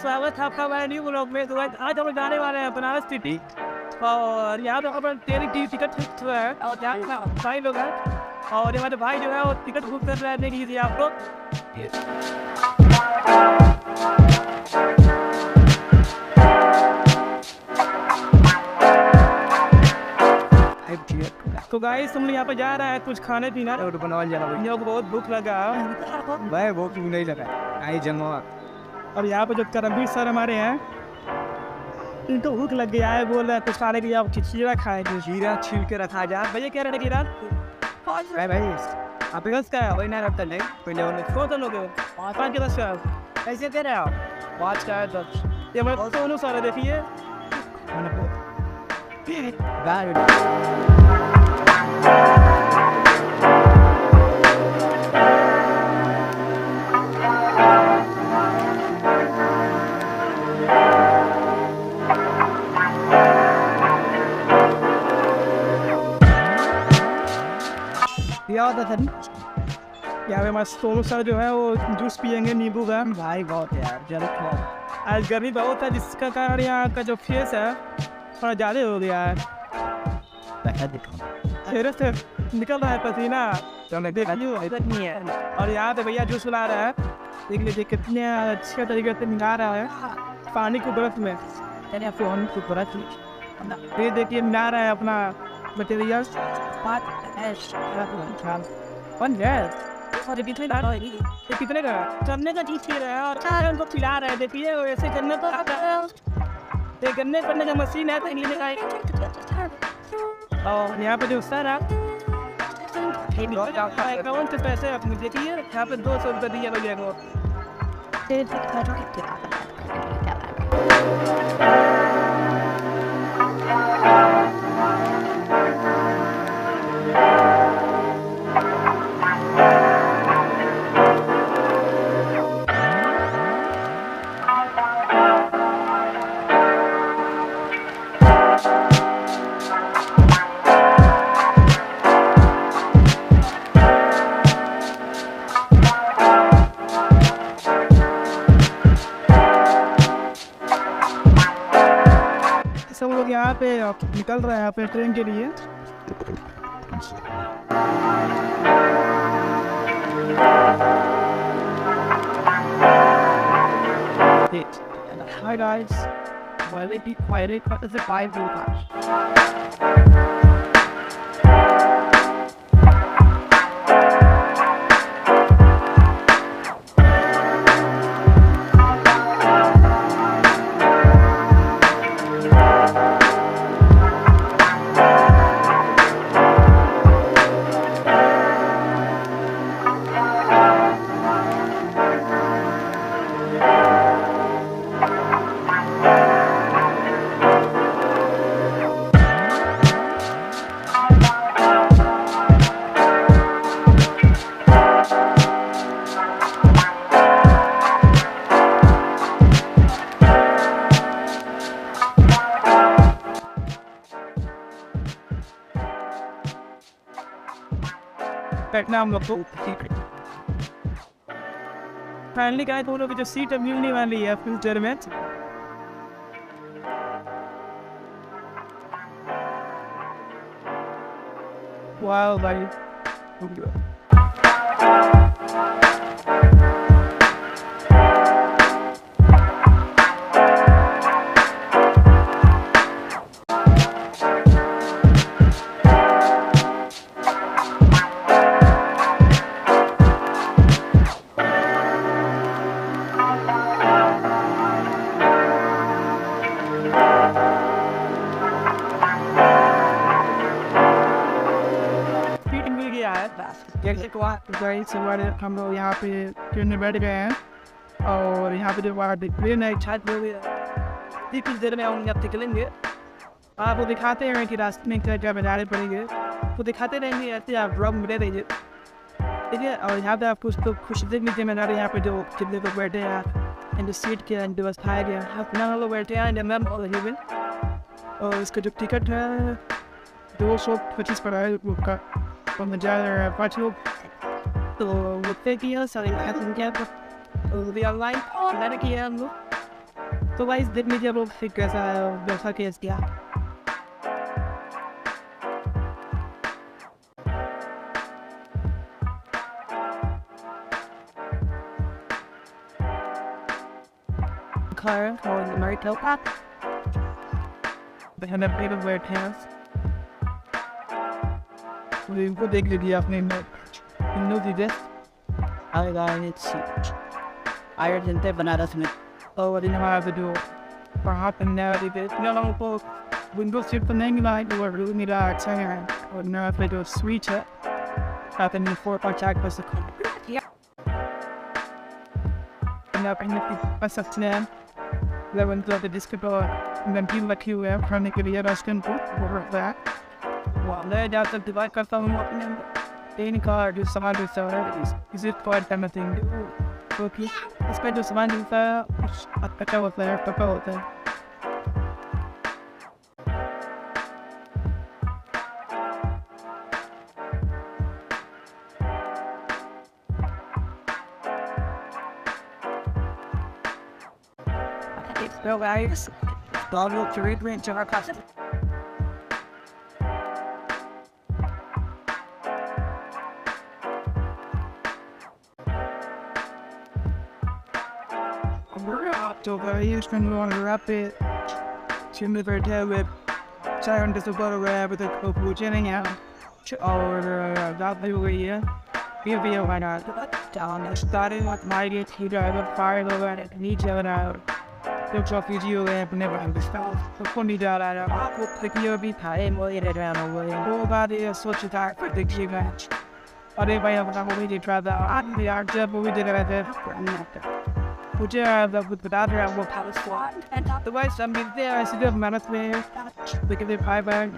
स्वागत है आपका हमारे न्यू ब्लॉग में। तो आज हम जाने वाले हैं बनारस सिटी और यहाँ पे अपन ट्रेन की टिकट फिक्स हुआ है और यहाँ भाई लोग हैं और हमारे भाई जो है वो टिकट बुक कर रहे हैं कीजिए आप लोग। तो गाइस हम यहाँ पे जा रहे हैं कुछ खाने पीना और बनवा जाना भाई। को बहुत भूख लगा भाई, भूख नहीं लगा आई जमा। और यहाँ पे जो करमवीर सर हमारे हैं इनको भूख लग गया है, बोल रहे हैं कुछ खाने के लिए आप खीरा खाए तो खीरा छील के रखा जाए। भैया क्या रहे खीरा भाई आप बस का वही ना रखता नहीं पहले उन्हें कौन सा लोग 5 के 10 का ऐसे दे रहे हो 5 का 10 ये मैं दोनों सारे देखिए यहाँ पे हमारे सोनू सर जो है वो जूस पियेंगे नींबू का। भाई बहुत यार जल्द आज गर्मी बहुत है जिसका कारण यहाँ का जो फेस है थोड़ा ज़्यादा हो गया है। चेहरे से निकल रहा है पसीना नहीं है। और यहाँ पे भैया जूस ला रहा है, देख लीजिए कितने अच्छे तरीके से मिला रहा है पानी को बर्फ में। पानी को बर्फ ये देखिए मिला रहा है अपना मटेरियल कितने का करने का चीज रहा है और उनको खिला रहा है। देखिए वैसे करने तो गन्ने करने का मशीन है और यहाँ पे जो सर है अकाउंट से पैसे अपने देखिए यहाँ पे 200 रुपये दिया भैया को। सब लोग यहाँ पे निकल रहे हैं यहाँ पे ट्रेन के लिए। Hi guys, why they be quiet? What is it by बैठना हम लोग को फाइनली कहा तो लोग की जो सीट मिलने वाली है फ्यूचर में। वाह भाई हम लोग यहाँ पे ट्रेन में बैठ गए हैं और यहाँ पे जो ट्रेन है छत हो गया। कुछ देर में हम जब निकलेंगे आपको दिखाते हैं कि रास्ते में क्या क्या बाजारें पड़ेंगे तो दिखाते रहेंगे ऐसे आप ब्लॉग में रहिए ठीक है। और यहाँ पे आपको उसको खुश देख लीजिए मैं यहाँ पे जो कितने लोग बैठे हैं एंड सीट के व्यवस्था है अपना लोग बैठे हैं और इसका जो टिकट है 225 पर है का तो मैं जा रहा है 5 लोग तो उतने की है सारे ऑनलाइन मैंने किया हम लोग तो गाइस देख लीजिए आप लोग फिर कैसा है जैसा केस किया car or the marital path. They had a bit of weird hands. We put the good afternoon note. You know the best. I got it. Iron to Banaras. Oh, I didn't have to do perhaps now they did. No, folks. Windows shift the name line or room it out. Or now if I do a switch it. Happened in 4-part check was the yeah. And up in the best of 10. Then went to the disco and then people like you have trying to get a Russian book over that. Well, then after the bike I found walking in the car, do some other stuff. Is it quite kind of thing? Okay, let's go do some other stuff. I go with there, go with there. So guys, dog to read to our cousin. We're up to the use when we want to wrap it. She moved her tail with Sharon just about a wrap with a couple chinning out. Or that little year. We'll be a winner. Down starting with my get he driver fire over and each other out. Looks like video and never understand. The funny that I will click your beat time or it around away. Nobody is such a type for the key match. But if I have a way to try that, I'm the art job, we did it at the would you have that with the other and will have a squat? And the way something there, I see the marathi, we give it 5 bag.